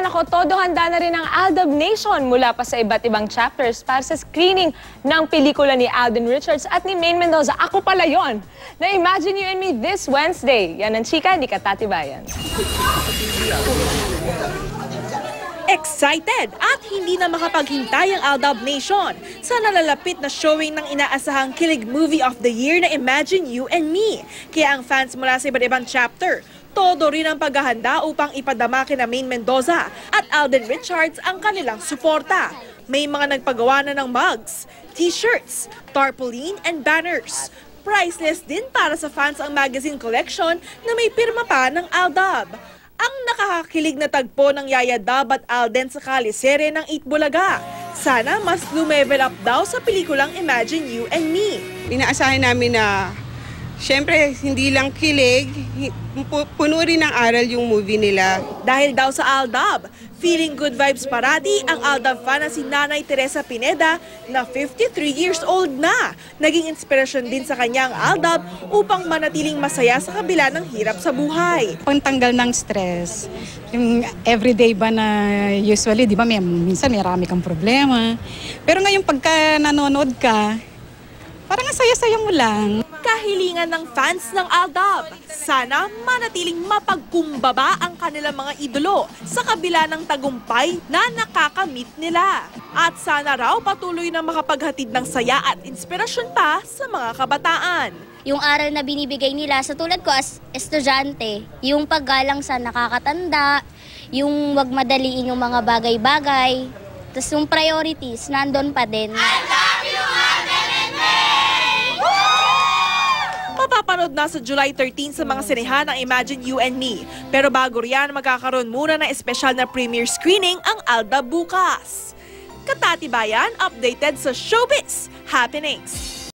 Nako, todo handa na rin ang Aldab Nation mula pa sa iba't ibang chapters para sa screening ng pelikula ni Alden Richards at ni Maine Mendoza. Ako pala yon na Imagine You and Me this Wednesday. Yan ang chika ni Katatibayan. Excited at hindi na makapaghintay ang Aldab Nation sa nalalapit na showing ng inaasahang kilig movie of the year na Imagine You and Me. Kaya ang fans mula sa iba't ibang chapter, todo rin ang paghahanda upang ipadama kina Maine Mendoza at Alden Richards ang kanilang suporta. May mga nagpagawa na ng mugs, t-shirts, tarpaulin and banners. Priceless din para sa fans ang magazine collection na may pirma pa ng Aldab. Ang nakakakilig na tagpo ng Yaya Dab at Alden sa kalisere ng Itbulaga. Sana mas lumevel up daw sa pelikulang Imagine You and Me. Inaasahan namin na siyempre hindi lang kilig, puno rin ng aral yung movie nila. Dahil daw sa Aldab, feeling good vibes parati ang Aldab fan na si Nanay Teresa Pineda na 53 years old na. Naging inspirasyon din sa kanya ang Aldab upang manatiling masaya sa kabila ng hirap sa buhay. Pantanggal ng stress. Yung everyday ba na usually, di ba, minsan may marami kang problema. Pero ngayon pagka nanonood ka, parang ang saya-saya mo lang. Kahilingan ng fans ng Aldab, sana manatiling mapagkumbaba ang kanilang mga idolo sa kabila ng tagumpay na nakakamit nila. At sana raw patuloy na makapaghatid ng saya at inspirasyon pa sa mga kabataan. Yung aral na binibigay nila sa tulad ko as estudyante, yung paggalang sa nakakatanda, yung wag madaliin yung mga bagay-bagay, tapos yung priorities nandun pa din. Mapapanood na sa July 13 sa mga sinehan ang Imagine You and Me. Pero bago riyan, magkakaroon muna ng espesyal na premiere screening ang Aldab bukas. Katatibayan, updated sa showbiz happenings.